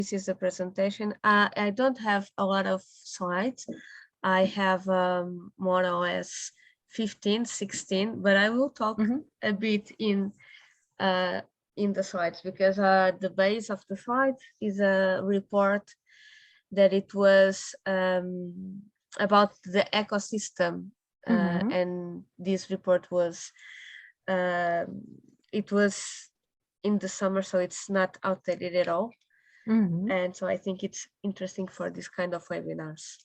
this is the presentation. I don't have a lot of slides. I have more or less 15, 16, but I will talk a bit in the slides, because the base of the slides is a report that it was about the ecosystem, and this report was it was in the summer, so it's not outdated at all. And so I think it's interesting for this kind of webinars.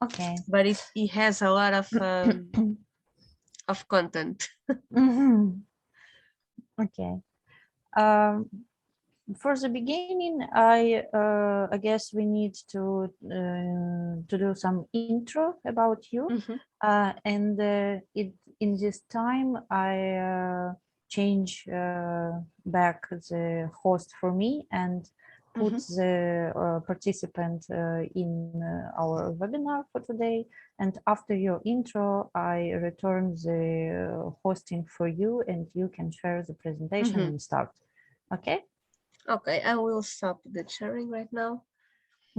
Okay. But it has a lot of content. Okay. For the beginning, I guess we need to do some intro about you, and in this time I change back the host for me and put the participant in our webinar for today. And after your intro, I return the hosting for you, and you can share the presentation and start. Okay. Okay, I will stop the sharing right now.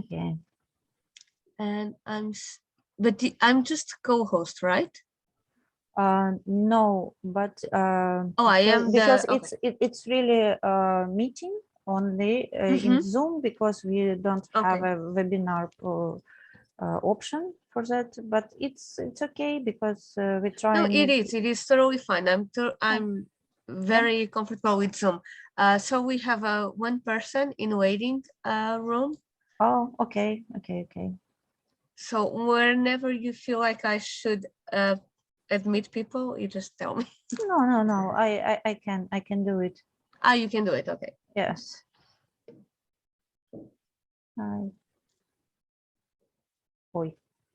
Okay. And I'm just co-host, right? No, but I am because it's really a meeting only in Zoom, because we don't have a webinar option for that. But it's okay, because we try. No, it is thoroughly fine. I'm very comfortable with Zoom. So we have one person in waiting room. Oh, okay. So whenever you feel like I should admit people, you just tell me. No. I can do it. You can do it. Okay. Yes.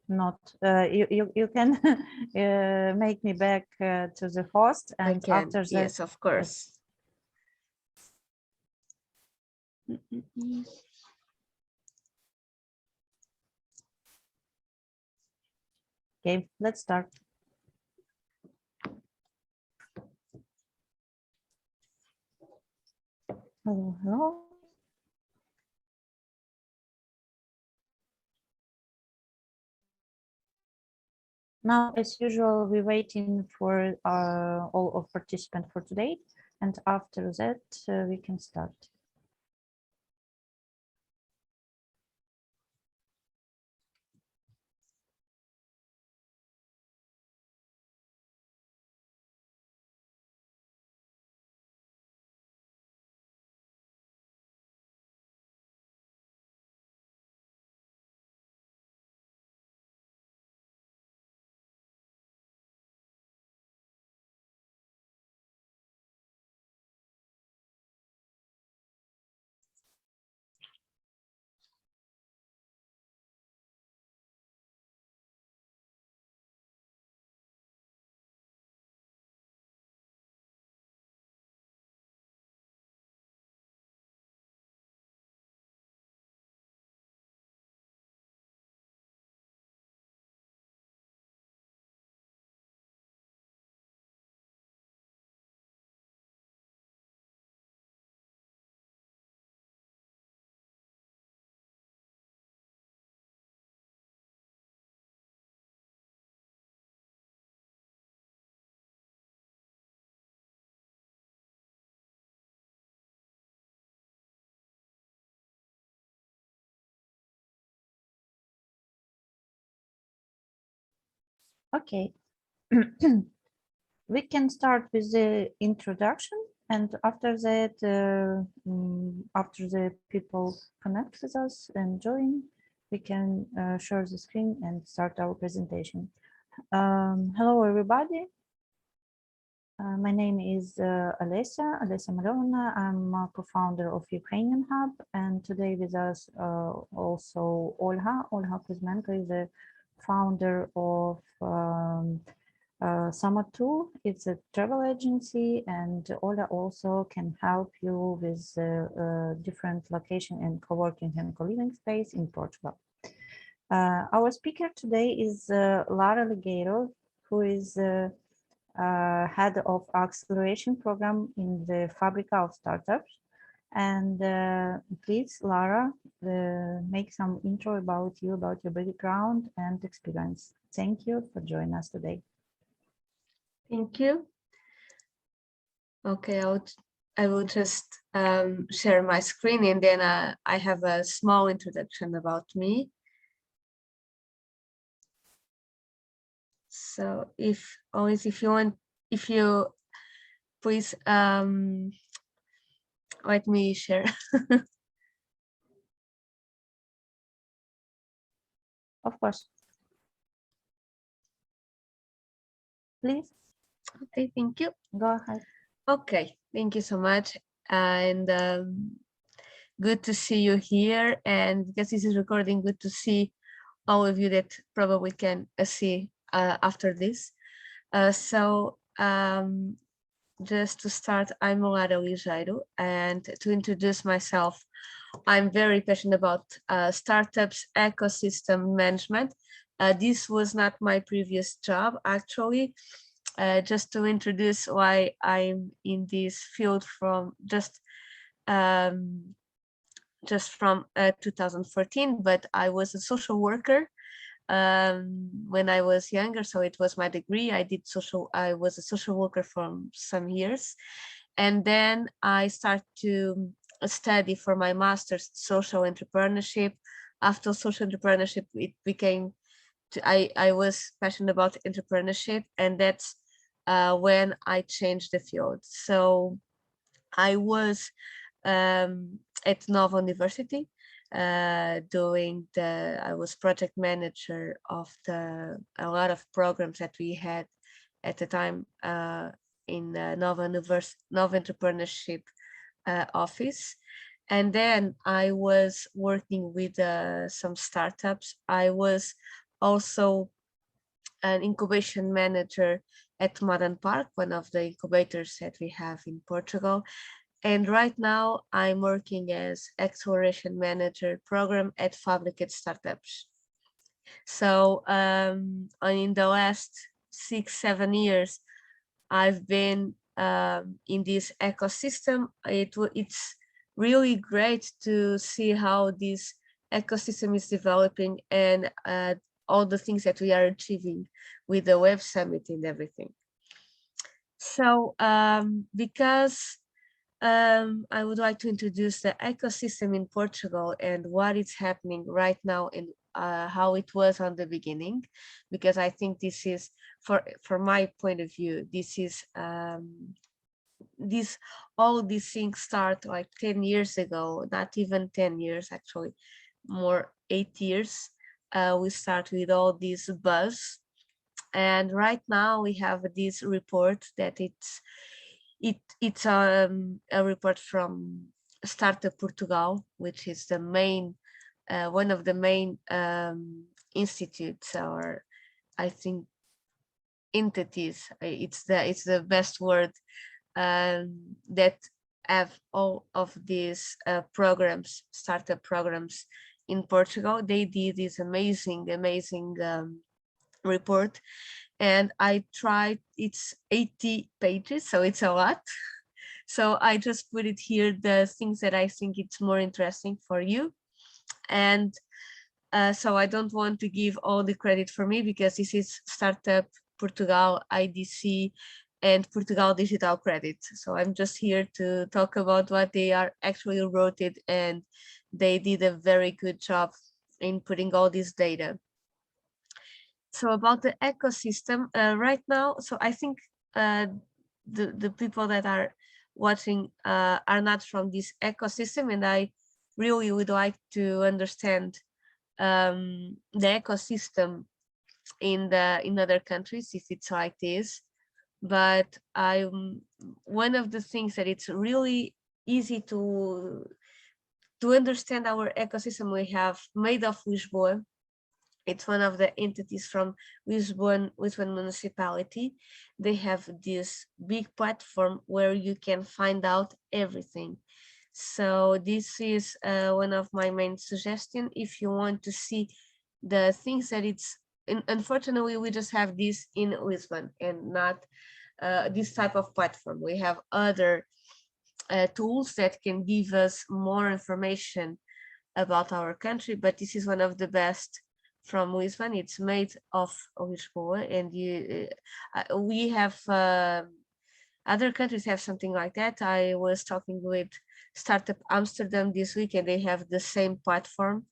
Not you can make me back to the host, and after that, yes, of course. Okay, let's start. Hello. Now, as usual, we're waiting for all of participants for today, and after that, we can start. Okay. We can start with the introduction, and after that, after the people connect with us and join, we can share the screen and start our presentation. Hello, everybody. My name is Alessia Malona. I'm a co-founder of Ukrainian Hub, and today with us also Olha Kuzmenko is the founder of Summer Tour. It's a travel agency, and Ola also can help you with different location and co-working and co-living space in Portugal. Our speaker today is Lara LIGEIRO, who is head of acceleration program in the Fabrica of Startups. And please, Lara, make some intro about you, about your background and experience. Thank you for joining us today. Thank you. Okay, I will just share my screen, and then I have a small introduction about me. So if you want, if you please let me share. Of course. Please. Okay, thank you. Go ahead. Okay, thank you so much. And good to see you here. And because this is recording, good to see all of you that probably can see after this. Just to start, I'm Lara LIGEIRO, and to introduce myself, I'm very passionate about startups, ecosystem management. This was not my previous job, actually. Just to introduce why I'm in this field from just from 2014, but I was a social worker when I was younger, so it was my degree. I was a social worker for some years, and then I started to study for my master's social entrepreneurship. After social entrepreneurship, it became I was passionate about entrepreneurship, and that's when I changed the field. So I was at Nova University I was project manager of a lot of programs that we had at the time in Nova Entrepreneurship office. And then I was working with some startups. I was also an incubation manager at Madan Parque, one of the incubators that we have in Portugal. And right now I'm working as acceleration manager program at Fabrica de Startups. So in the last 6-7 years, I've been in this ecosystem. It's really great to see how this ecosystem is developing and all the things that we are achieving with the Web Summit and everything. So because I would like to introduce the ecosystem in Portugal and what is happening right now and how it was on the beginning, because I think this is, from my point of view, this is all these things start like 10 years ago, not even 10 years, actually more 8 years. We start with all this buzz, and right now we have this report that it's a report from Startup Portugal, which is the main one of the main institutes, or I think entities. It's the best word, that have all of these programs, startup programs in Portugal. They did this amazing report, and I tried. It's 80 pages, so it's a lot. So I just put it here, the things that I think it's more interesting for you. And so I don't want to give all the credit for me, because this is Startup Portugal, IDC, and Portugal Digital Credit. So I'm just here to talk about what they are actually wrote it, and they did a very good job in putting all this data. So about the ecosystem right now, so I think the people that are watching are not from this ecosystem, and I really would like to understand the ecosystem in other countries, if it's like this. But one of the things that it's really easy to understand our ecosystem we have made of Lisboa. It's one of the entities from Lisbon municipality. They have this big platform where you can find out everything. So this is one of my main suggestions if you want to see the things that unfortunately we just have this in Lisbon and not this type of platform. We have other tools that can give us more information about our country, but this is one of the best from Lisbon. It's made of Lisboa, and we have other countries have something like that. I was talking with Startup Amsterdam this week, and they have the same platform.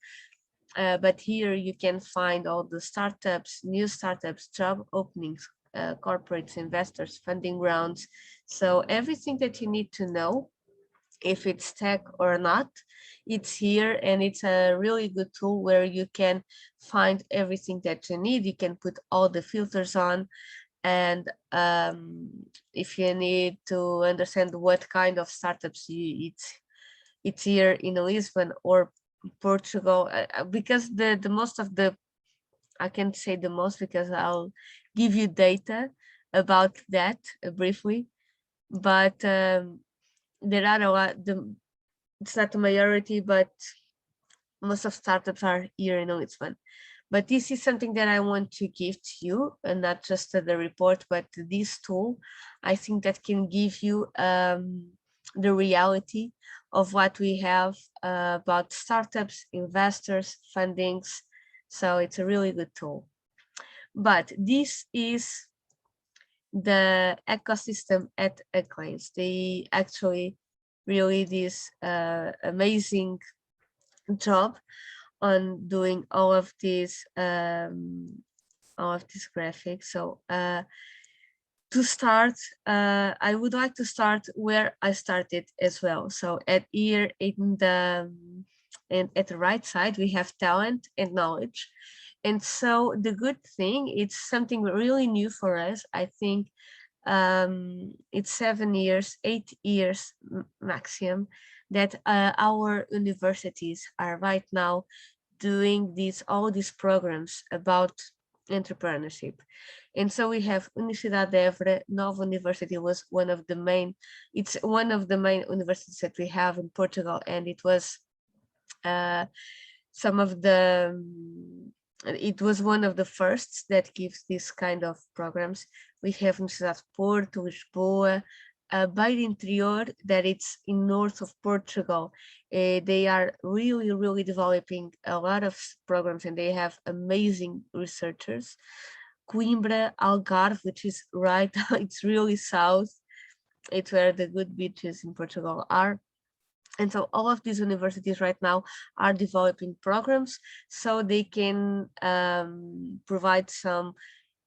But here you can find all the startups, new startups, job openings, corporates, investors, funding rounds. So everything that you need to know, if it's tech or not, it's here, and it's a really good tool where you can find everything that you need. You can put all the filters on, and if you need to understand what kind of startups it's here in Lisbon or Portugal, because the most of the, I can't say the most because I'll give you data about that briefly, but there are a lot, it's not the majority, but most of startups are here in Lisbon. But this is something that I want to give to you, and not just the report, but this tool. I think that can give you the reality of what we have about startups, investors, fundings. So it's a really good tool. But this is the ecosystem at Acclaims. They actually really this amazing job on doing all of these graphics. So to start, I would like to start where I started as well. So at here in the and at the right side we have talent and knowledge. And so the good thing, it's something really new for us. I think it's 7 years, 8 years maximum that our universities are right now doing all these programs about entrepreneurship. And so we have Universidade de Évora. Nova University was one of the main, it's one of the main universities that we have in Portugal, and it was it was one of the firsts that gives this kind of programs. We have Universidade de Porto, Lisboa, Beira Interior, that it's in north of Portugal. They are really developing a lot of programs, and they have amazing researchers. Coimbra, Algarve, which is right, it's really south. It's where the good beaches in Portugal are. And so all of these universities right now are developing programs so they can provide some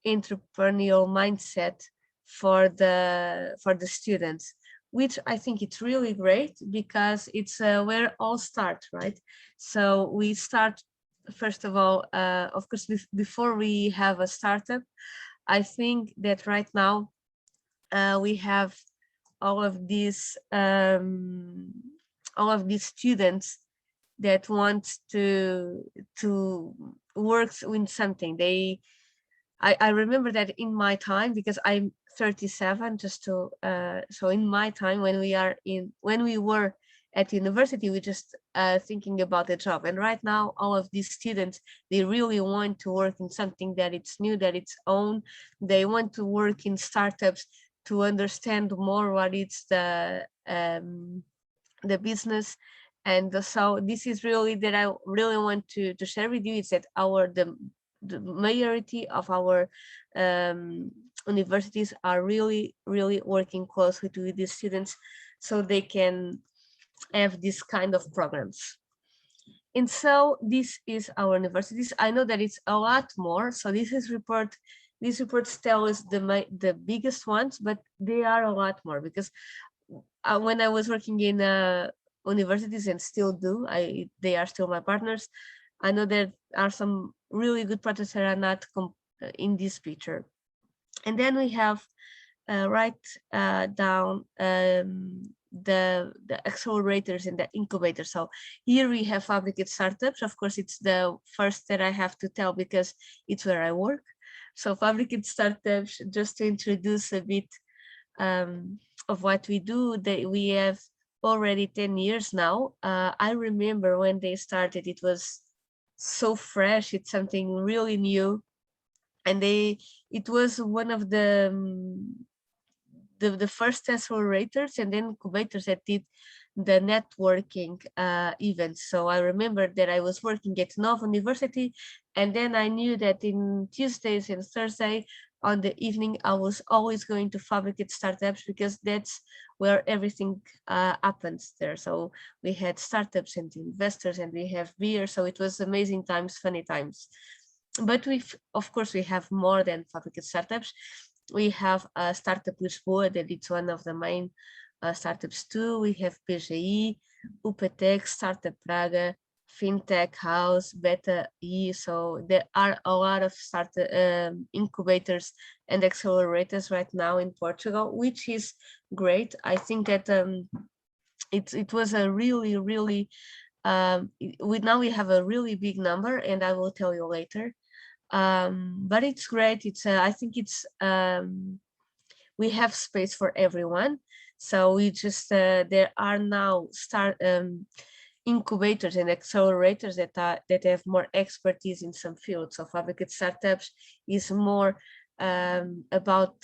entrepreneurial mindset for the students, which I think it's really great because it's where all start, right? So we start, first of all, of course, before we have a startup, I think that right now we have all of these students that want to work in something. I remember that in my time, because I'm 37, just to so in my time when we were at university, we just thinking about the job. And right now all of these students, they really want to work in something that it's new, that it's own. They want to work in startups to understand more what it's the business. And so this is really that I really want to share with you, is that the majority of our universities are really working closely with these students so they can have this kind of programs. And so this is our universities. I know that it's a lot more, so these reports tell us the biggest ones, but they are a lot more, because when I was working in universities, and still do, they are still my partners, I know there are some really good projects that are not in this picture. And then we have right down the accelerators and the incubators. So here we have Fabrica de Startups. Of course, it's the first that I have to tell because it's where I work. So Fabrica de Startups, just to introduce a bit of what we do, we have already 10 years now. I remember when they started, it was so fresh, it's something really new, and it was one of the the first accelerators and then incubators that did the networking events. So I remember that I was working at Nova University, and then I knew that in Tuesdays and Thursday on the evening, I was always going to Fabrica de Startups, because that's where everything happens there. So we had startups and investors, and we have beer. So it was amazing times, funny times. But of course, we have more than Fabrica de Startups. We have Startup Lisboa, that it's one of the main startups too. We have PGI, UPTEC, Startup Praga, FinTech House, Beta E. So there are a lot of incubators and accelerators right now in Portugal, which is great. I think that it was a really now we have a really big number, and I will tell you later. But it's great. I think we have space for everyone. So we just there are now incubators and accelerators that have more expertise in some fields. So Fabrica de Startups is more about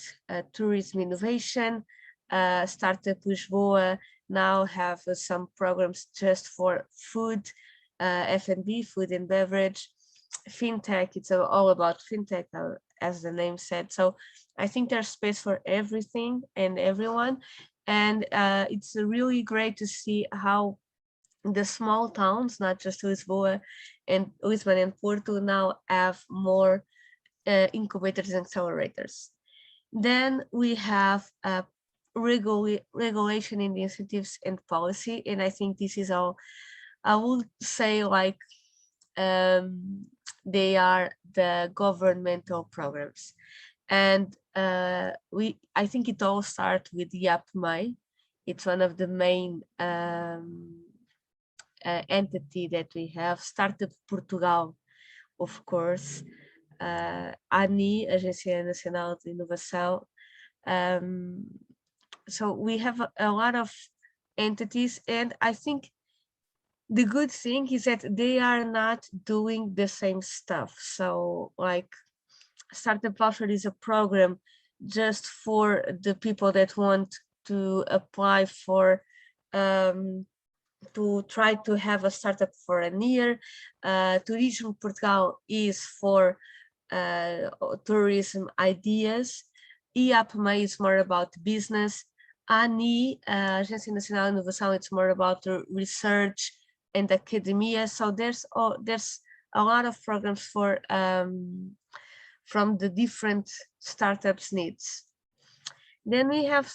tourism innovation. Startup Lisboa now have some programs just for food, F&B, food and beverage. FinTech, it's all about FinTech, as the name said. So I think there's space for everything and everyone. And it's really great to see how the small towns, not just Lisboa and Lisbon and Porto, now have more incubators and accelerators. Then we have regulation in the incentives and policy. And I think this is all, I would say, like, they are the governmental programs. And I think it all starts with YAPMEI. It's one of the main entity that we have. Startup Portugal, of course. ANI, Agência Nacional de Inovação. So we have a lot of entities, and I think the good thing is that they are not doing the same stuff. So like Startup Voucher is a program just for the people that want to apply for to try to have a startup for a year. Tourism Portugal is for tourism ideas. IAPMEI is more about business. ANI, Agência Nacional de Inovação, it's more about research and academia. So there's a lot of programs for from the different startups needs. Then we have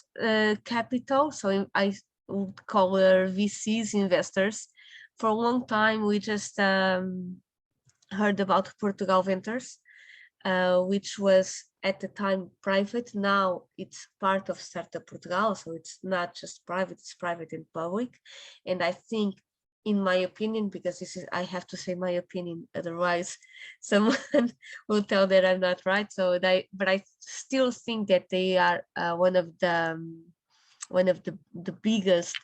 capital. So I would call VCs, investors. For a long time, we just heard about Portugal Ventures, which was at the time private. Now it's part of Startup Portugal. So it's not just private, it's private and public. And I think, in my opinion, because this is, I have to say my opinion, otherwise someone will tell that I'm not right. So but I still think that they are one of the biggest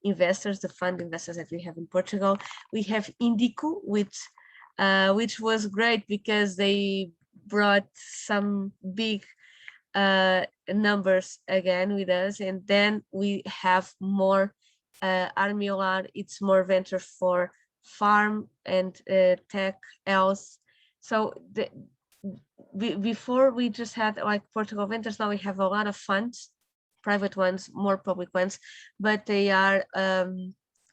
investors, the fund investors that we have in Portugal. We have Indico, which was great because they brought some big numbers again with us. And then we have more Armiolar, it's more venture for farm and tech, health. So before we just had like Portugal Ventures, now we have a lot of funds, private ones, more public ones, but they are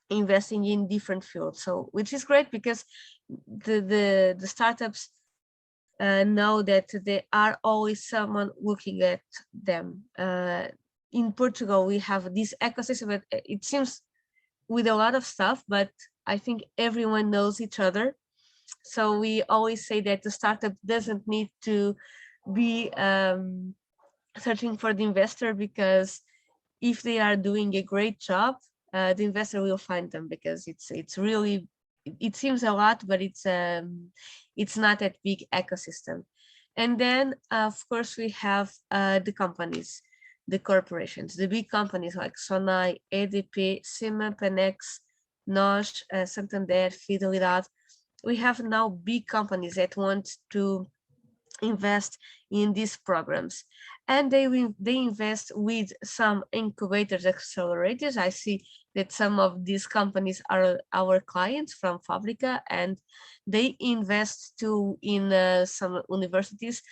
investing in different fields. So which is great because the startups know that there are always someone looking at them. In Portugal, we have this ecosystem, but it seems with a lot of stuff, but I think everyone knows each other. So we always say that the startup doesn't need to be searching for the investor, because if they are doing a great job, the investor will find them, because it's really, it seems a lot, but it's not that big ecosystem. And then of course we have the companies, the corporations, the big companies like Sonai, EDP, Cima, Penex, Nós, Santander, Fidelidade. We have now big companies that want to invest in these programs, and they invest with some incubators, accelerators. I see that some of these companies are our clients from Fabrica, and they invest too in some universities,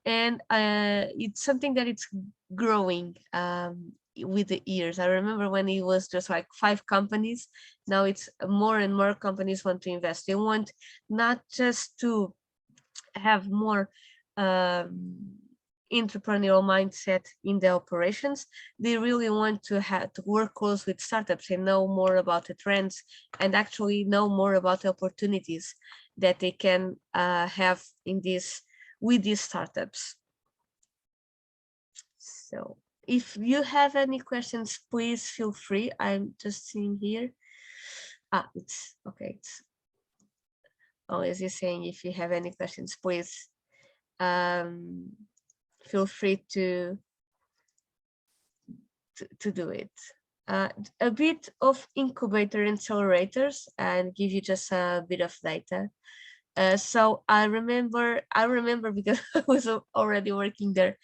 and it's something that it's growing with the years. I remember when it was just like 5 companies. Now it's more and more companies want to invest. They want not just to have more entrepreneurial mindset in the operations. They really want to have to work close with startups and know more about the trends, and actually know more about the opportunities that they can have in this with these startups. So if you have any questions, please feel free. I'm just seeing here. It's okay. It's always saying if you have any questions, please feel free to do it. A bit of incubator accelerators, and give you just a bit of data. So I remember because I was already working there,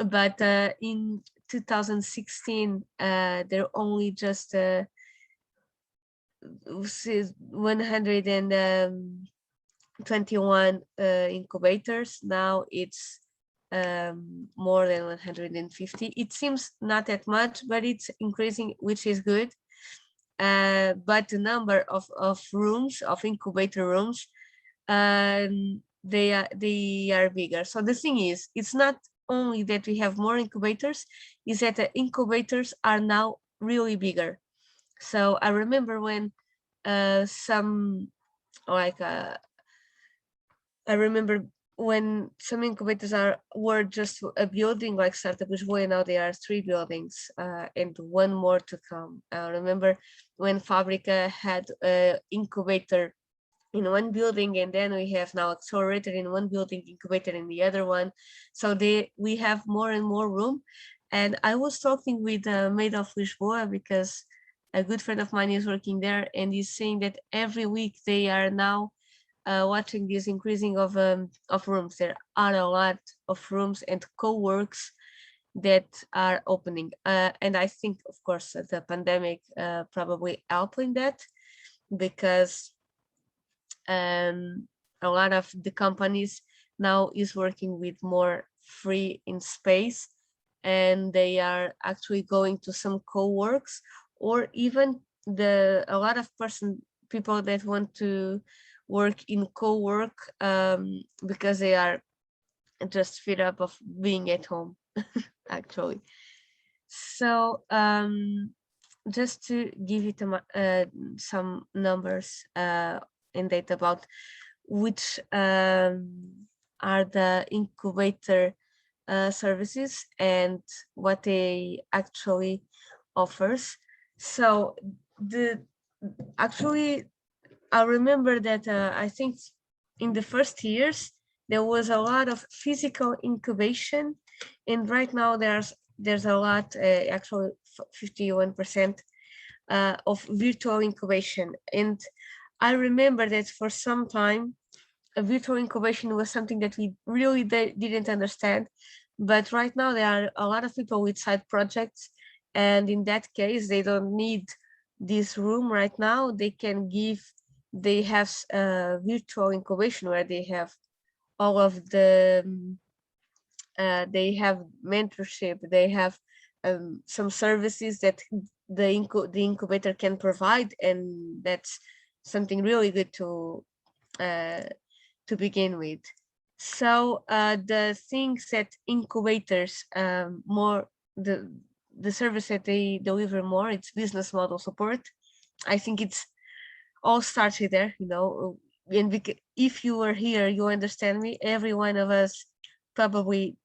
but in 2016 there only just 121 incubators. Now it's more than 150. It seems not that much, but it's increasing, which is good. But the number of rooms, of incubator rooms, they are bigger. So the thing is, it's not only that we have more incubators, is that the incubators are now really bigger. So I remember when some like I remember when some incubators were just a building like Startup Lisboa, now they are 3 buildings and one more to come. I remember when Fabrica had an incubator in one building, and then we have now accelerator in one building, incubator in the other one. So we have more and more room. And I was talking with Maid of Lisboa, because a good friend of mine is working there, and he's saying that every week they are now watching this increasing of rooms. There are a lot of rooms and co-works that are opening. And I think, of course, the pandemic probably helped in that, because a lot of the companies now is working with more free in space, and they are actually going to some co-works, or even a lot of people that want to work in co-work because they are just fed up of being at home actually. So just to give you some numbers and data about which are the incubator services and what they actually offers. So actually I remember that I think in the first years there was a lot of physical incubation, and right now there's a lot, actually 51% of virtual incubation. And I remember that for some time a virtual incubation was something that we really didn't understand, but right now there are a lot of people with side projects, and in that case they don't need this room right now. They have virtual incubation where they have all of the they have mentorship, they have some services that the incubator can provide, and that's something really good to begin with. So the things that incubators more the service that they deliver more, it's business model support. I think it's all starts with there, and if you were here, you understand me. Every one of us probably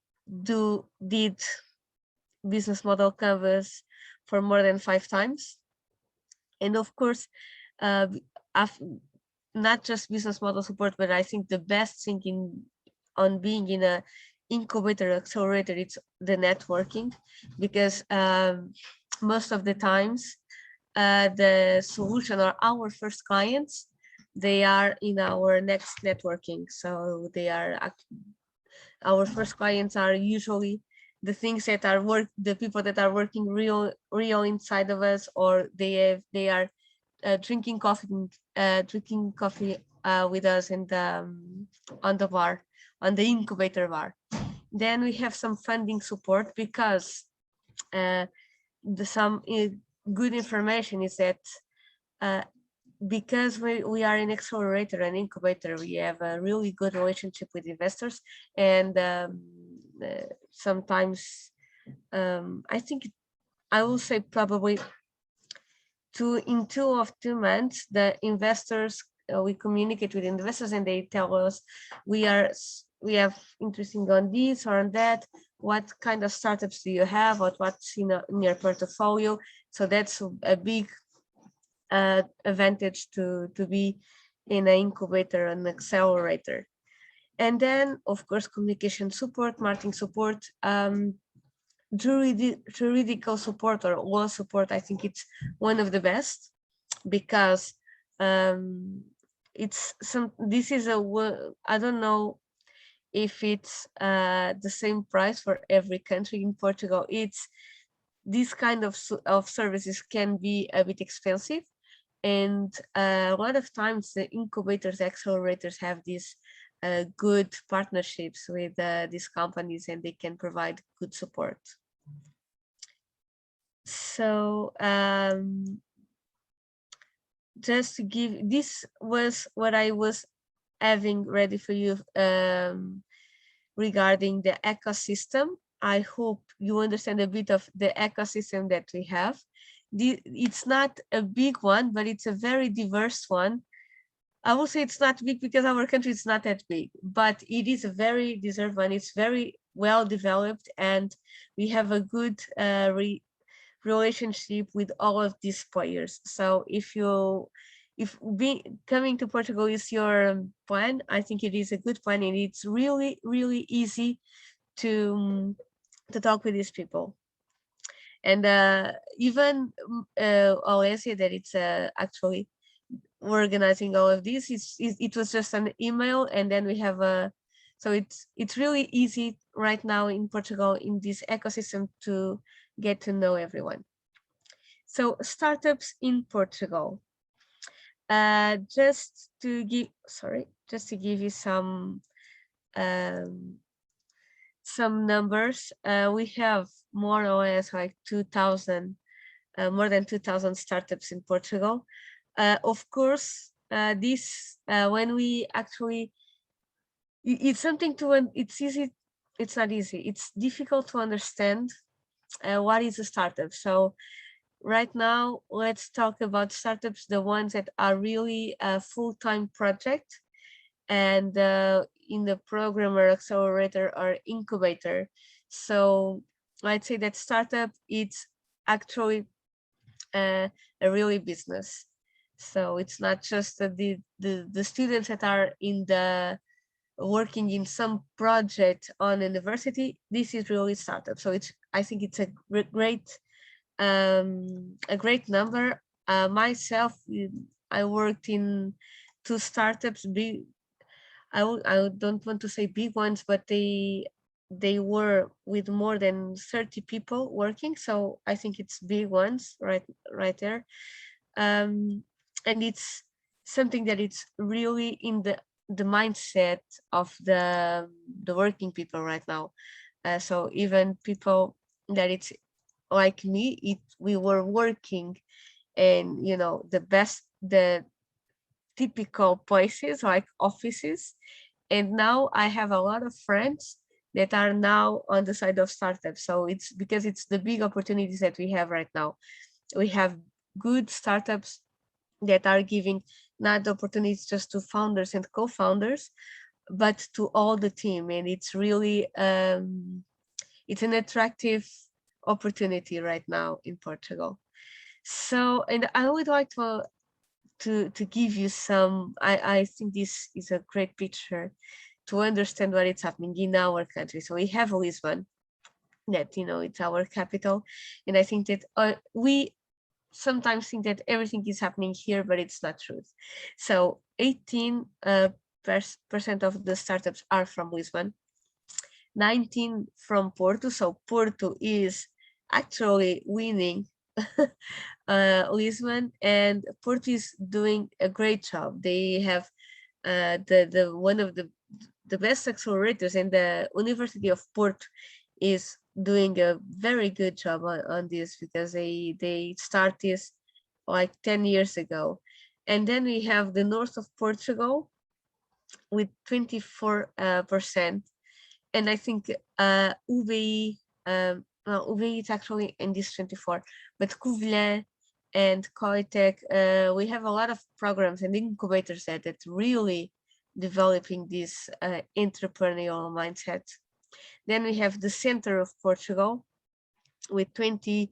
did business model canvas for more than 5 times. And of course, not just business model support, but I think the best thing on being in a incubator accelerator, it's the networking, because most of the times the solution or our first clients, they are in our next networking. So they are Our first clients are usually the things that are the people that are working real inside of us, or they are drinking coffee with us in the on the bar, on the incubator bar. Then we have some funding support, because some good information is that because we are an accelerator and incubator, we have a really good relationship with investors, and sometimes I think I will say probably in 2 months, the investors, we communicate with investors and they tell us we have interesting on this or on that, what kind of startups do you have, or what's in your portfolio. So that's a big advantage to be in an incubator and accelerator. And then, of course, communication support, marketing support, juridical support or law support. I think it's one of the best, because this is I don't know if it's the same price for every country. In Portugal, this kind of services can be a bit expensive, and a lot of times the incubators, accelerators have these good partnerships with these companies, and they can provide good support. So just to give, this was what I was having ready for you regarding the ecosystem. I hope you understand a bit of the ecosystem that we have. It's not a big one, but it's a very diverse one. I will say it's not big because our country is not that big, but it is a very deserved one. It's very well developed, and we have a good relationship with all of these players. So if coming to Portugal is your plan, I think it is a good plan, and it's really, really easy to talk with these people. And even Alessia, that it's actually organizing all of this, it was just an email, and then we have so it's really easy right now in Portugal, in this ecosystem, to get to know everyone. So startups in Portugal. Just to give you some numbers. We have more or less like 2,000, more than 2,000 startups in Portugal. Of course, this when we actually, it's something it's easy. It's not easy. It's difficult to understand what is a startup. So right now, let's talk about startups, the ones that are really a full-time project, and in the program or accelerator or incubator. So I'd say that startup, it's actually a really business. So it's not just the students that are in the working in some project on university. This is really startup. So I think it's a great number. Myself, I worked in 2 startups. I don't want to say big ones, but they were with more than 30 people working. So I think it's big ones right there. And it's something that it's really in the mindset of the working people right now. So even people that it's like me, we were working in, the typical places like offices, and now I have a lot of friends that are now on the side of startups. So it's because it's the big opportunities that we have right now. We have good startups that are giving not the opportunities just to founders and co-founders, but to all the team, and it's really it's an attractive opportunity right now in Portugal. So, and I would like to give you some, I think this is a great picture to understand what is happening in our country. So we have Lisbon, that, it's our capital. And I think that we sometimes think that everything is happening here, but it's not true. So 18% of the startups are from Lisbon. 19 from Porto. So Porto is actually winning Lisbon, and Porto is doing a great job. They have the one of the best accelerators, and the University of Porto is doing a very good job on this, because they start this like 10 years ago. And then we have the north of Portugal with 24%. And I think UBI, well, UBI is actually in this 24, but Covilhã and Coitec, we have a lot of programs and incubators that really developing this entrepreneurial mindset. Then we have the center of Portugal with 24%,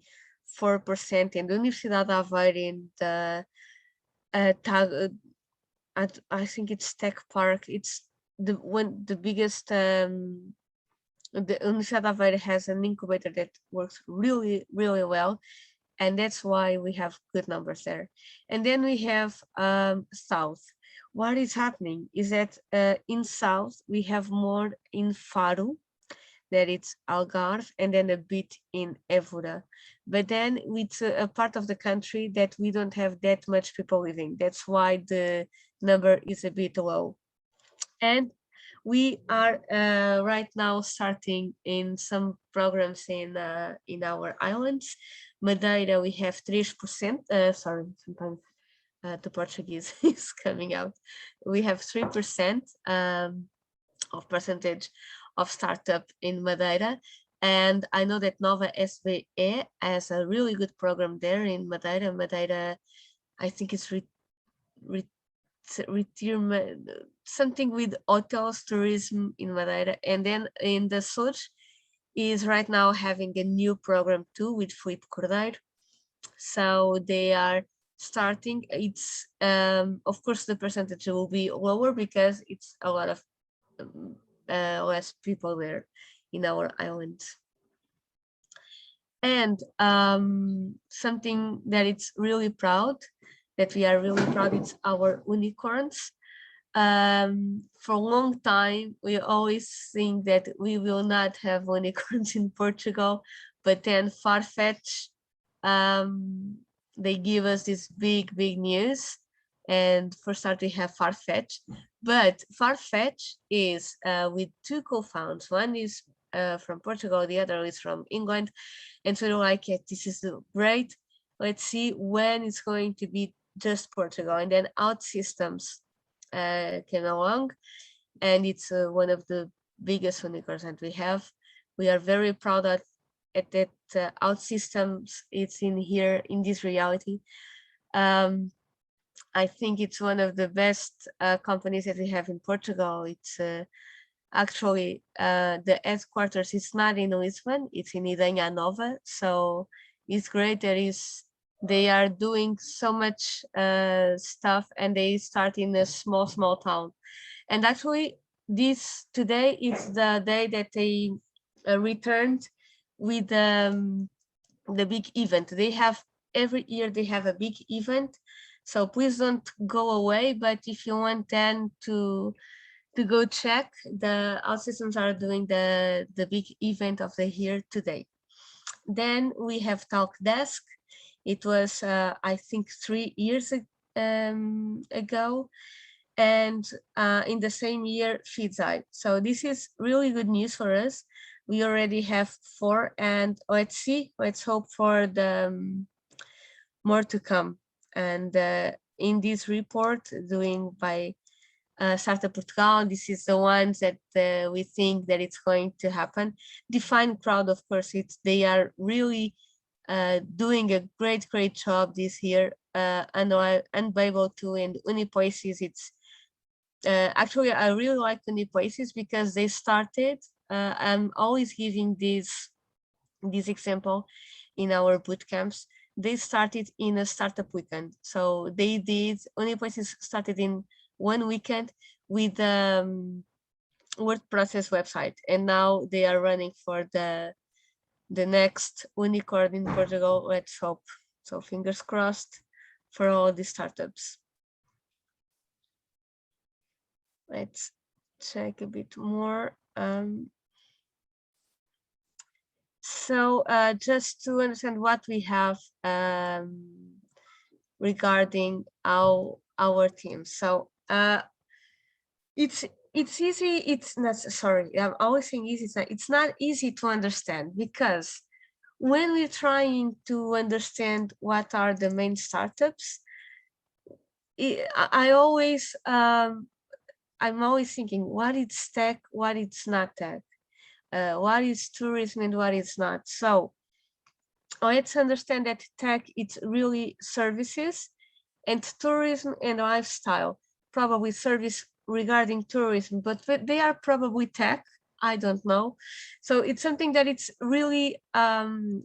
and the Universidade de Aveiro in the I think it's Tech Park. It's the biggest. The Universidade de Aveiro has an incubator that works really well, and that's why we have good numbers there. And then we have South. What is happening is that in South we have more in Faro, that it's Algarve, and then a bit in Évora. But then it's a part of the country that we don't have that much people living. That's why the number is a bit low. And we are right now starting in some programs in our islands. Madeira, we have 3%. Sorry, sometimes the Portuguese is coming out. We have 3% of percentage of startup in Madeira. And I know that Nova SBE has a really good program there in Madeira. Madeira, I think it's retirement, something with hotels, tourism in Madeira. And then in the Sul is right now having a new program too with Filipe Cordeiro. So they are starting. It's of course the percentage will be lower because it's a lot of less people there in our island. And something that it's really proud, that we are really proud, it's our unicorns. For a long time, we always think that we will not have unicorns in Portugal, but then Farfetch, they give us this big news. And for start, we have Farfetch. But Farfetch is with two co-founders. One is from Portugal, the other is from England. And so they're like, yeah, this is great. Let's see when it's going to be just Portugal. And then OutSystems came along, and it's one of the biggest unicorns that we have. We are very proud that OutSystems it's in here in this reality. I think it's one of the best companies that we have in Portugal. It's actually the headquarters is not in Lisbon, it's in Idanha Nova. So it's great. They are doing so much stuff, and they start in a small town. And actually today is the day that they returned with the big event. They have every year they have a big event. So please don't go away. But if you want then to go check, the OutSystems are doing the big event of the year today. Then we have Talk Desk. It was I think 3 years ago, and in the same year Feedzai. So this is really good news for us. We already have 4, and let's hope for the more to come. And in this report doing by Startup Portugal, this is the ones that we think that it's going to happen. Define Crowd, of course, they are really doing a great job this year. Unbabel too, and Uniplaces. It's actually I really like Uniplaces because they started. I'm always giving this example in our boot camps. They started in a startup weekend. So they did, Uniplaces started in one weekend with the WordPress website, and now they are running for the next unicorn in Portugal. Let's hope. So fingers crossed for all the startups. Let's check a bit more. So just to understand what we have regarding our team. So it's easy. It's not, sorry, I'm always saying easy. It's not easy to understand, because when we're trying to understand what are the main startups, I always I'm always thinking what is tech, what is not tech, what is tourism and what is not. So let's understand that tech, it's really services, and tourism and lifestyle, probably service regarding tourism, but they are probably tech. I don't know. So it's something that it's really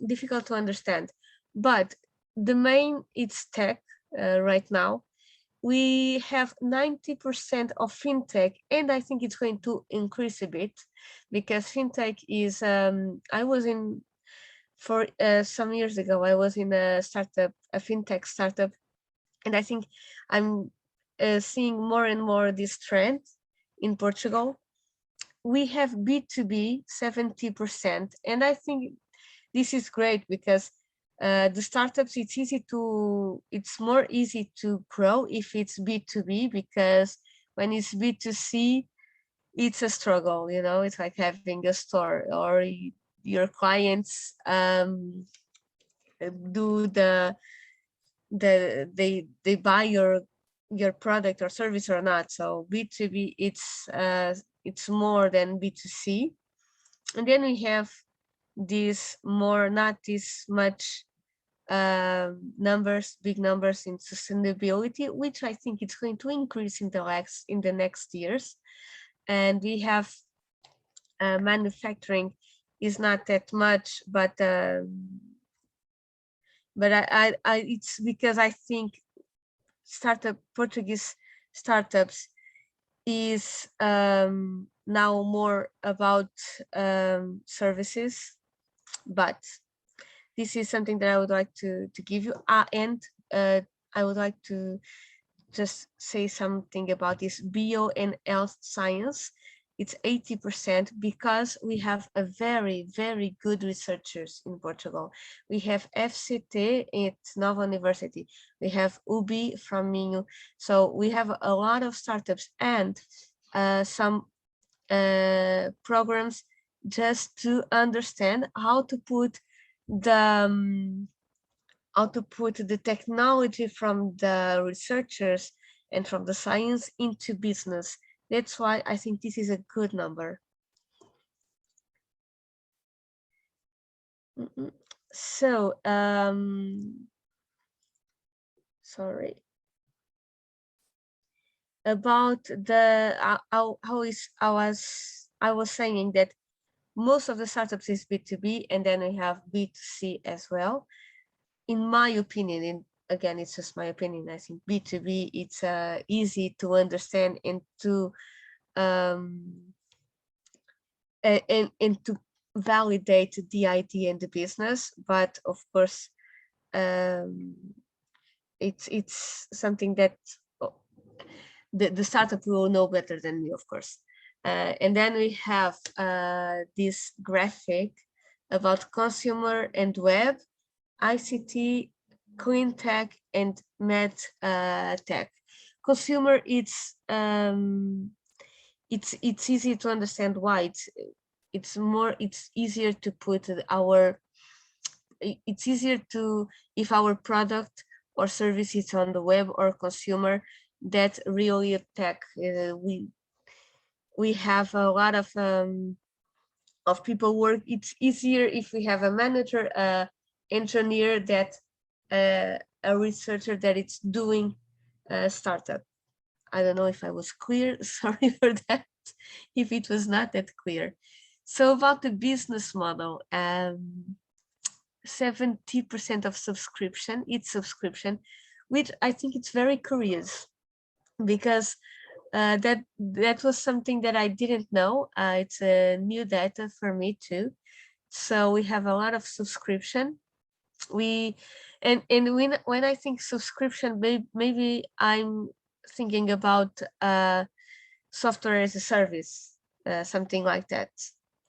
difficult to understand. But the main, it's tech right now. We have 90% of fintech, and I think it's going to increase a bit, because fintech is, I was in, for some years ago, I was in a startup, a fintech startup, and I think I'm seeing more and more this trend in Portugal. We have B2B 70%, and I think this is great, because the startups, it's more easy to grow if it's B2B, because when it's B2C, it's a struggle, you know. It's like having a store, or your clients do they buy your product or service or not. So B2B, it's more than B2C. And then we have this more, not this much big numbers in sustainability, which I think it's going to increase in the next years. And we have manufacturing is not that much, but I it's because I think Portuguese startups is now more about services. But this is something that I would like to give you. And I would like to just say something about this bio and health science. It's 80%, because we have a very, very good researchers in Portugal. We have FCT at Nova University. We have UBI from Minho. So we have a lot of startups and some programs just to understand how to put the technology from the researchers and from the science into business. That's why I think this is a good number. So, sorry. About the I was saying that most of the startups is B2B, and then we have B2C as well. In my opinion, again, it's just my opinion, I think B2B, it's easy to understand and to and to validate the idea and the business. But of course, it's something that the startup will know better than me, of course. And then we have this graphic about consumer and web, ICT, clean tech, and med tech. Consumer, it's easy to understand why. It's easier to put it's easier to, if our product or service is on the web or consumer, that's really a tech. We have a lot of people work. It's easier if we have a manager, engineer, that a researcher that it's doing a startup. I don't know if I was clear. Sorry for that, if it was not that clear. So about the business model, 70% of subscription, it's subscription, which I think it's very curious, because that was something that I didn't know. It's a new data for me too. So we have a lot of subscription. And when I think subscription, maybe I'm thinking about software as a service, something like that,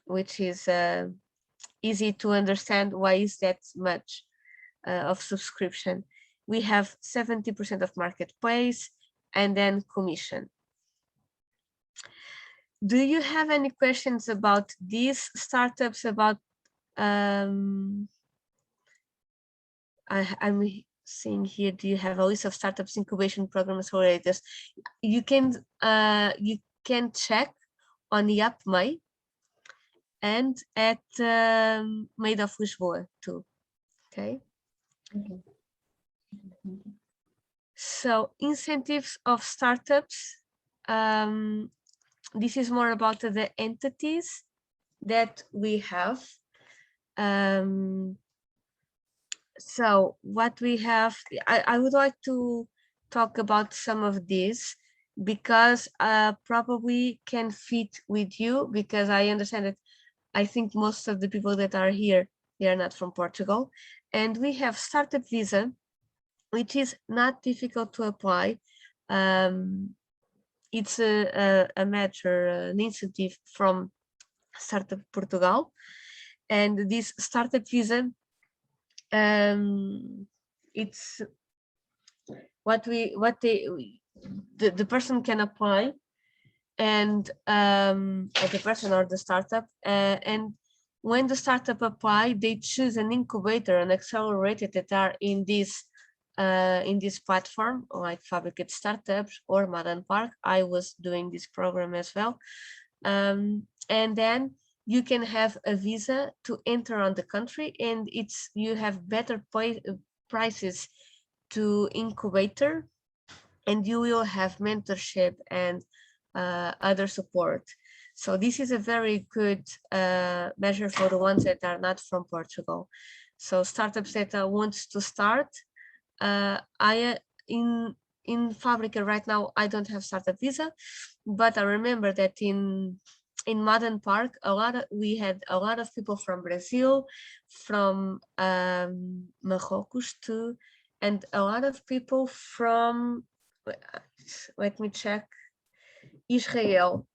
which is easy to understand why is that much of subscription. We have 70% of marketplace and then commission. Do you have any questions about these startups? About I'm seeing here, do you have a list of startups, incubation program accelerators? You can check on the app May and at Made of Lisboa too. Okay. So incentives of startups. This is more about the entities that we have. So what we have, I would like to talk about some of these because probably can fit with you, because I understand that I think most of the people that are here, they are not from Portugal. And we have Startup Visa, which is not difficult to apply. It's a measure, an incentive from Startup Portugal. And this Startup Visa, it's the person can apply, and or the person or the startup, and when the startup apply, they choose an incubator, an accelerator that are in this platform, like Fabrica de Startups or Madan Parque. I was doing this program as well, and then you can have a visa to enter on the country, and you have better prices to incubator, and you will have mentorship and other support. So this is a very good measure for the ones that are not from Portugal. So startups that want to start, in Fabrica right now, I don't have startup visa, but I remember that in Madan Parque, we had a lot of people from Brazil, from Marrocos too, and a lot of people from, let me check, Israel.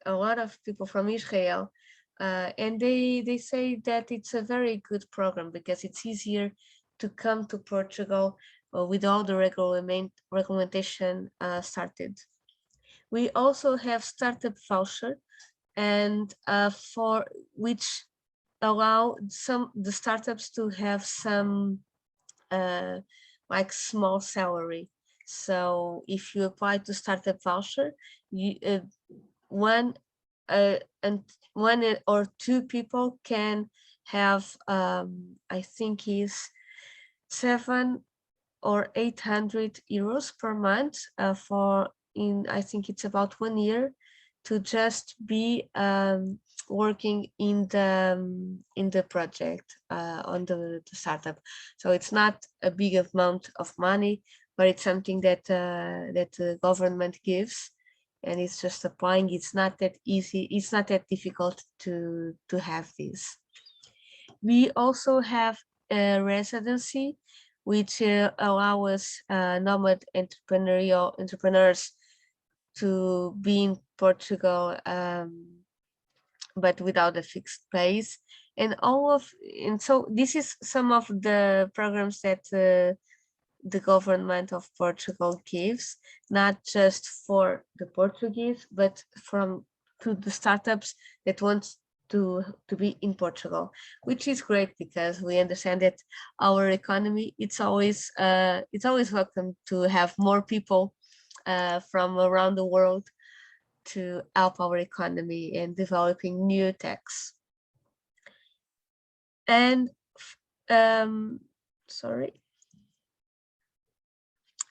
A lot of people from Israel, and they say that it's a very good program because it's easier to come to Portugal with all the regulation started. We also have startup voucher, and for which allow the startups to have some like small salary. So if you apply to startup voucher, one or two people can have I think is 700 or 800 euros per month I think it's about 1 year, to just be working in the project on the startup. So it's not a big amount of money, but it's something that the government gives, and it's just applying. It's not that easy, it's not that difficult to have this. We also have a residency, which allow us nomad entrepreneurs to be in Portugal, but without a fixed place. And so this is some of the programs that the government of Portugal gives, not just for the Portuguese, but to the startups that want to be in Portugal, which is great because we understand that our economy, it's always welcome to have more people from around the world to help our economy and developing new techs. And sorry.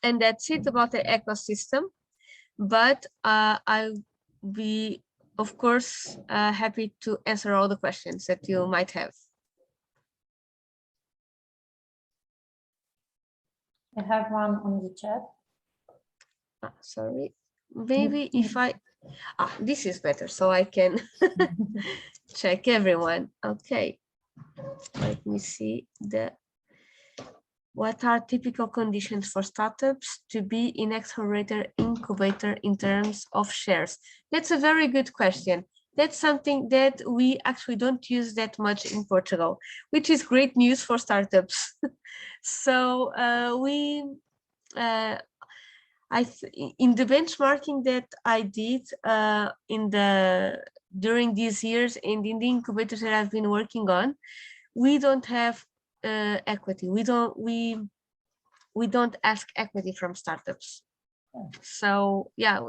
And that's it about the ecosystem. But I'll be, of course, happy to answer all the questions that you might have. I have one on the chat. Sorry, maybe if this is better, so I can check everyone. Okay, let me see what are typical conditions for startups to be in accelerator incubator in terms of shares? That's a very good question. that's something that we actually don't use that much in Portugal, which is great news for startups. So in the benchmarking that I did during these years and in the incubators that I've been working on, we don't have equity. We don't ask equity from startups. So yeah,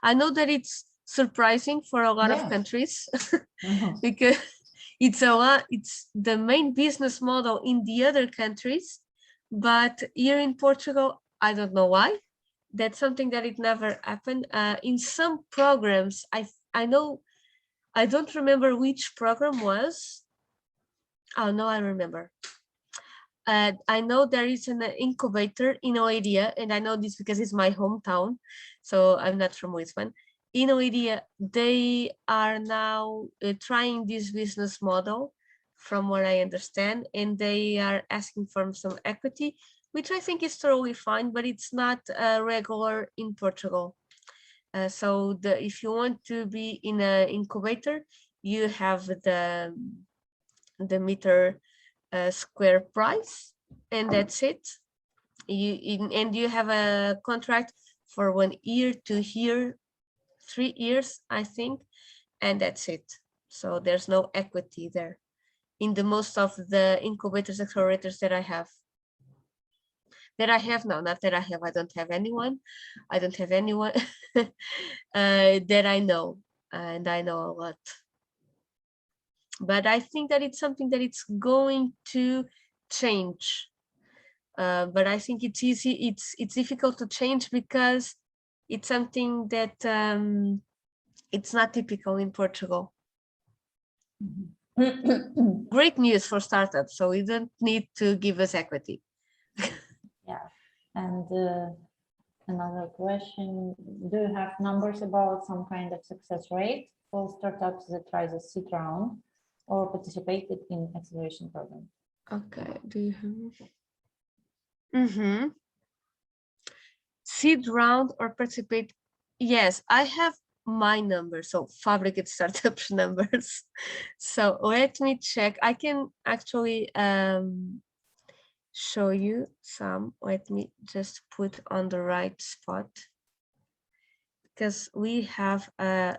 I know that it's surprising for a lot of countries because it's the main business model in the other countries, but here in Portugal, I don't know why. That's something that it never happened. In some programs, I know, I don't remember which program was. Oh no, I remember. I know there is an incubator in Oeiria, and I know this because it's my hometown, so I'm not from Lisbon. In Oeiria, they are now trying this business model, from what I understand, and they are asking for some equity, which I think is totally fine, but it's not regular in Portugal. So if you want to be in an incubator, you have the meter square price, and that's it. And you have a contract for 1 year, 2 years, 3 years, I think, and that's it. So there's no equity there in the most of the incubators, accelerators that I have. No, not that I have. I don't have anyone. I don't have anyone that I know, and I know a lot. But I think that it's something that it's going to change. But I think it's easy. It's difficult to change because it's something that it's not typical in Portugal. Great news for startups. So we don't need to give us equity. Yeah, and another question: do you have numbers about some kind of success rate for startups that tries a seed round or participated in acceleration program? Okay. Do you have? Seed round or participate? Yes, I have my numbers, so Fabrica de Startups numbers. So let me check. I can actually show you some. Let me just put on the right spot, because we have a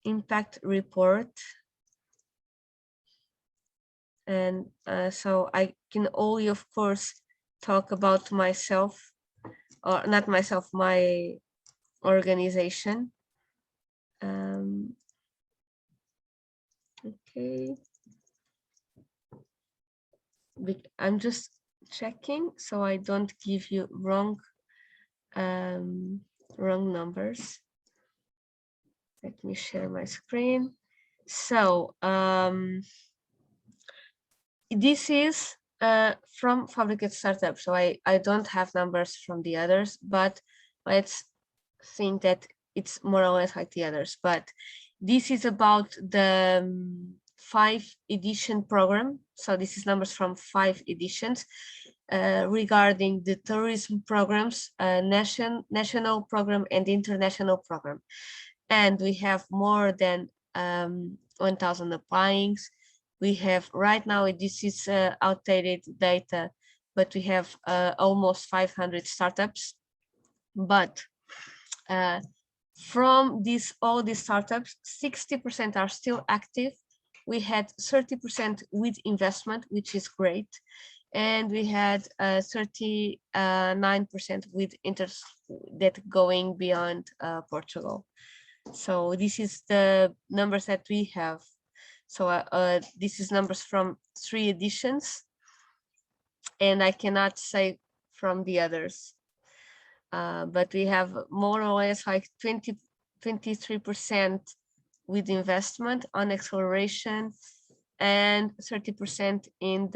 impact report, and so I can only, of course, talk about myself, or not myself, my organization. Okay, I'm just checking so I don't give you wrong numbers. Let me share my screen. So this is from Fabrica de Startups. So I don't have numbers from the others, but let's think that it's more or less like the others. But this is about the 5 edition program. So this is numbers from 5 editions regarding the tourism programs, national program and international program. And we have more than 1,000 applyings. We have right now, this is outdated data, but we have almost 500 startups. But from all these startups, 60% are still active. We had 30% with investment, which is great. And we had 39% with interest that going beyond Portugal. So this is the numbers that we have. So this is numbers from 3 editions, and I cannot say from the others. But we have more or less like 23% with investment on acceleration, and 30% in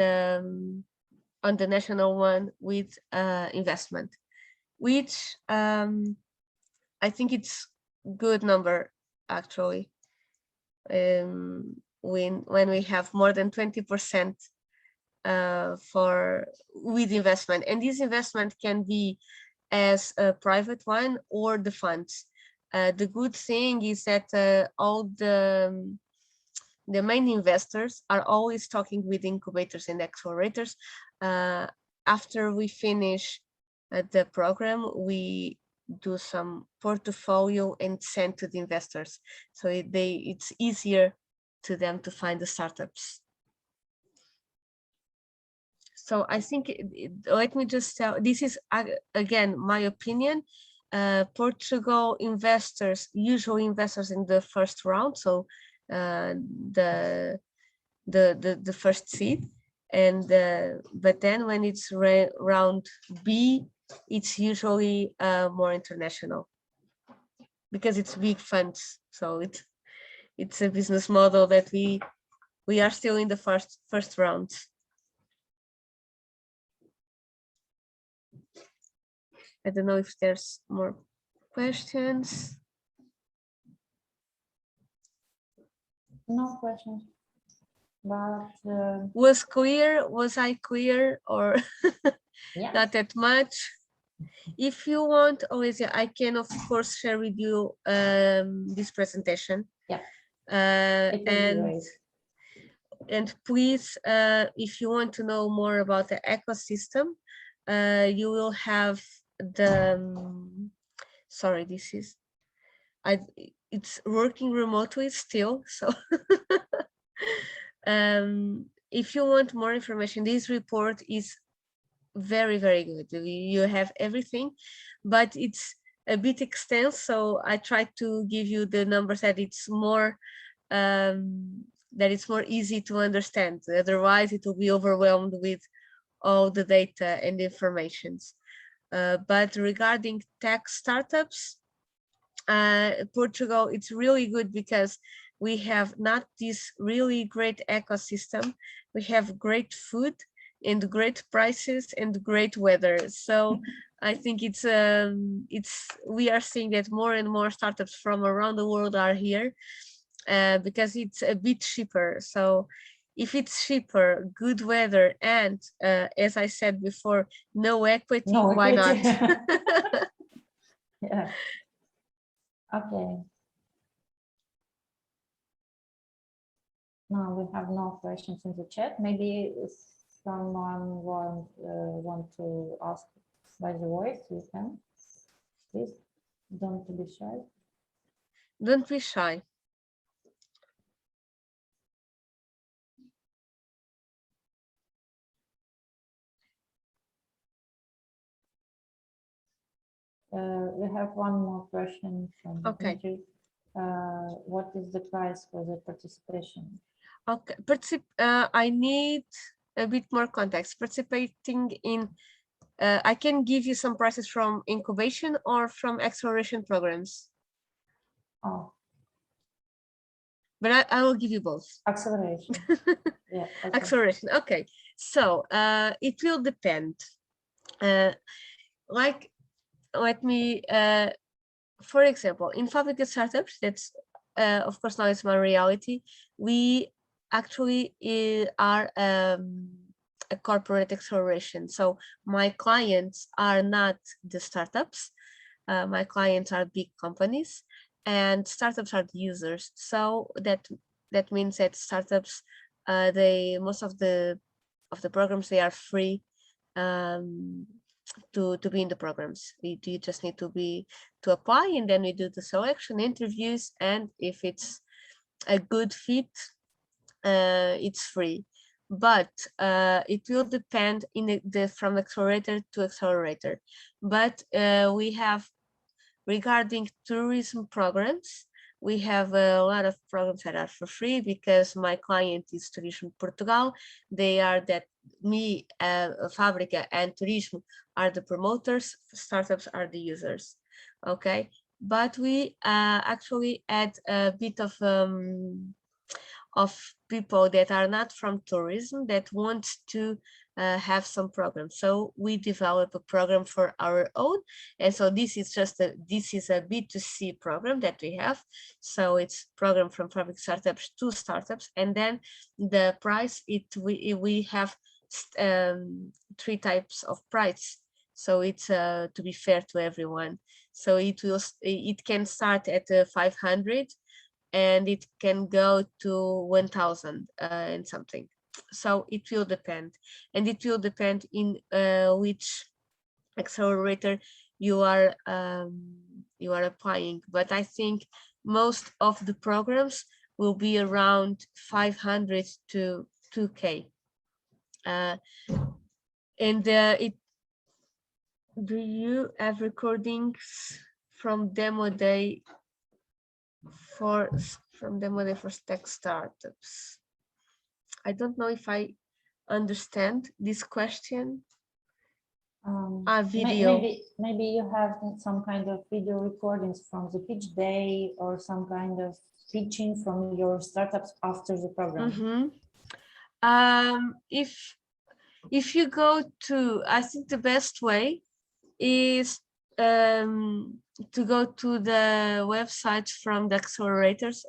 on the national one with investment, which I think it's good number actually. When we have more than 20% with investment, and this investment can be as a private one or the funds. The good thing is that all the main investors are always talking with incubators and accelerators. After we finish the program, we do some portfolio and send to the investors, so it's easier to them to find the startups. So I think let me just tell, this is again my opinion. Portugal investors, usually investors in the first round, so the first seed, and but then when it's round B, it's usually more international because it's big funds. So it's a business model that we are still in the first round. I don't know if there's more questions. No questions. But was I clear or yeah. not that much? If you want, always, I can of course share with you this presentation. Yeah. And please, if you want to know more about the ecosystem, you will have the sorry, this is it's working remotely still, so if you want more information, this report is very, very good. You have everything, but it's a bit extensive, so I try to give you the numbers that it's more easy to understand. Otherwise it will be overwhelmed with all the data and informations. But regarding tech startups, Portugal, it's really good because we have not this really great ecosystem. We have great food and great prices and great weather. So I think we are seeing that more and more startups from around the world are here because it's a bit cheaper. So if it's cheaper, good weather, and as I said before, no equity, why not? Yeah. Okay. Now we have no questions in the chat. Maybe someone want to ask by the voice. You can. Please don't be shy. Don't be shy. We have one more question from Okay. What is the price for the participation? Okay, I need a bit more context. Participating in, I can give you some prices from incubation or from acceleration programs. Oh. But I will give you both. Acceleration. Yeah. Okay. Acceleration. Okay. So it will depend. Like, let me, for example, in Fabrica de Startups, that's of course now it's my reality. We actually are a corporate acceleration. So my clients are not the startups. My clients are big companies, and startups are the users. So that means that startups, most of the programs, they are free to be in the programs. You just need to apply, and then we do the selection interviews, and if it's a good fit, it's free. But it will depend from accelerator to accelerator. But we have, regarding tourism programs, we have a lot of programs that are for free because my client is Turismo Portugal. They are Fabrica and Turismo are the promoters, startups are the users. Okay, but we actually add a bit of people that are not from tourism that want to have some programs. So we develop a program for our own, and so this is a B2C program that we have. So it's program from Fabrica startups to startups, and then the price we have 3 types of price. So it's to be fair to everyone. So it can start at 500 and it can go to 1000 and something. So it will depend, and it will depend in which accelerator you are applying. But I think most of the programs will be around 500 to 2K. And do you have recordings from demo day for tech startups? I don't know if I understand this question. Video. Maybe you have some kind of video recordings from the pitch day or some kind of pitching from your startups after the program. If you go to, I think the best way is to go to the websites from the accelerators,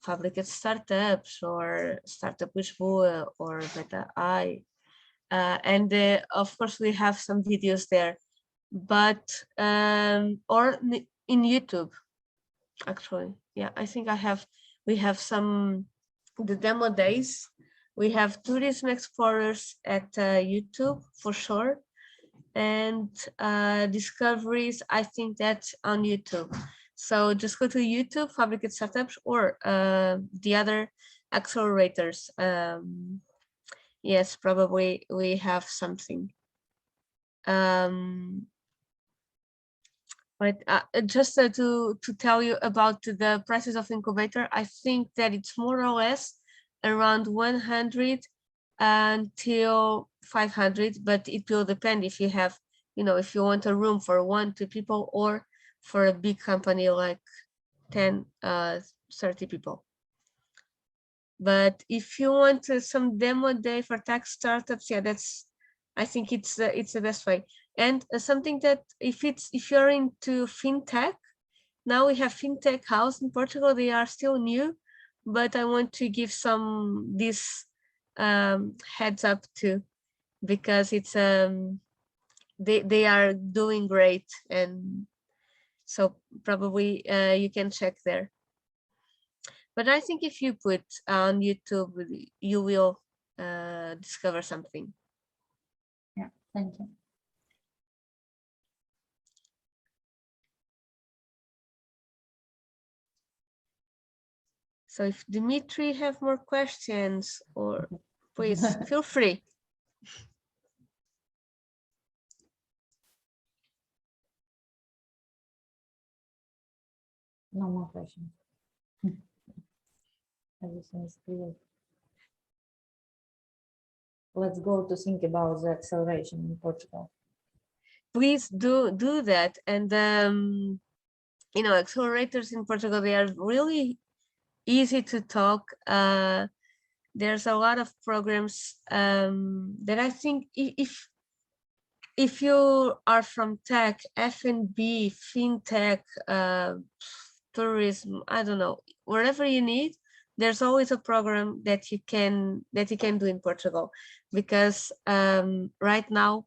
Fabrica de Startups or Startup Lisboa or Beta I. And of course we have some videos there, but or in YouTube actually. Yeah, I think we have some, the demo days. We have Tourism Explorers at YouTube for sure, and discoveries, I think that's on YouTube. So just go to YouTube, Fabrica de Startups, or the other accelerators. Yes, probably we have something. But just to tell you about the prices of incubator, I think that it's more or less around 100 until 500, but it will depend if you have, if you want a room for 1-2 people or for a big company like 10, 30 people. But if you want some demo day for tech startups, yeah, I think it's the best way. And something that if you're into fintech, now we have fintech house in Portugal. They are still new, but I want to give this heads up too, because it's they are doing great, and so probably you can check there. But I think if you put on YouTube, you will discover something. Yeah, thank you. So if Dimitri have more questions, or please feel free. No more questions. Everything is clear. Let's go to think about the acceleration in Portugal. Please do that. And accelerators in Portugal, they are really easy to talk. There's a lot of programs that I think if you are from tech, F&B, fintech, tourism, I don't know, wherever you need, there's always a program that you can do in Portugal, because right now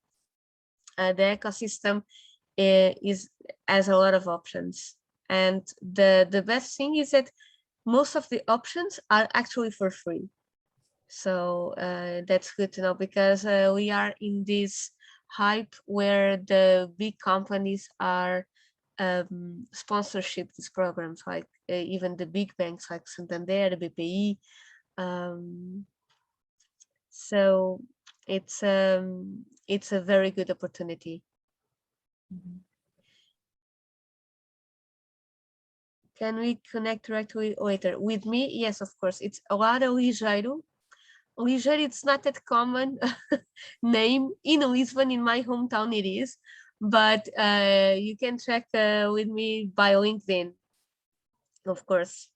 the ecosystem has a lot of options, and the best thing is that most of the options are actually for free. So that's good to know, because we are in this hype where the big companies are sponsorship these programs, like even the big banks like Santander, BPI. So it's a very good opportunity. Mm-hmm. Can we connect directly later with me? Yes, of course. It's Lara LIGEIRO. LIGEIRO, it's not that common name in Lisbon. In my hometown it is, but you can check with me by LinkedIn, of course.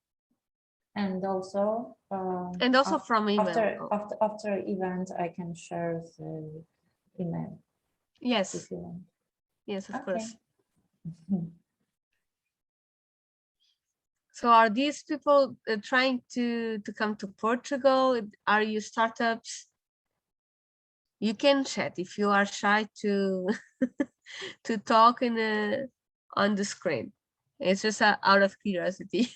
And also from email. After event, I can share the email. Yes. If you want. Yes, of course. So are these people trying to come to Portugal? Are you startups? you can chat if you are shy to to talk on the screen. It's just out of curiosity.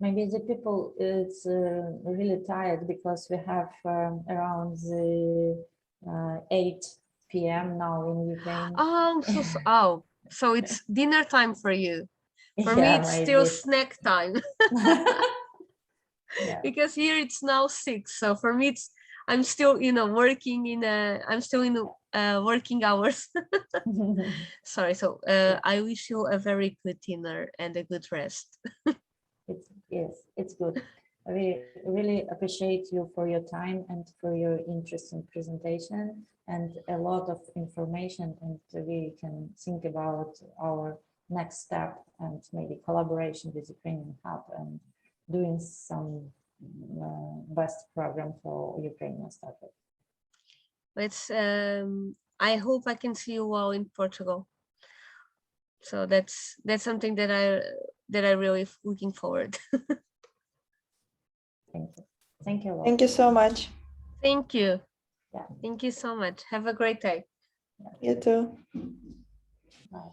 Maybe the people is really tired because we have around the 8 p.m. now in Ukraine. Oh, so it's dinner time for you. For me, Yeah, it's still maybe. snack time. Yeah. Because here it's now 6. So for me, I'm still, working I'm still in working hours. Sorry. So I wish you a very good dinner and a good rest. Yes, it's good. I really appreciate you for your time and for your interesting presentation and a lot of information, and we can think about our next step and maybe collaboration with Ukrainian Hub and doing some best program for Ukrainian startups. I hope I can see you all in Portugal. So that's something that I really looking forward. Thank you. Thank you a lot. Thank you so much. Thank you. Yeah. Thank you so much. Have a great day. You too. Bye.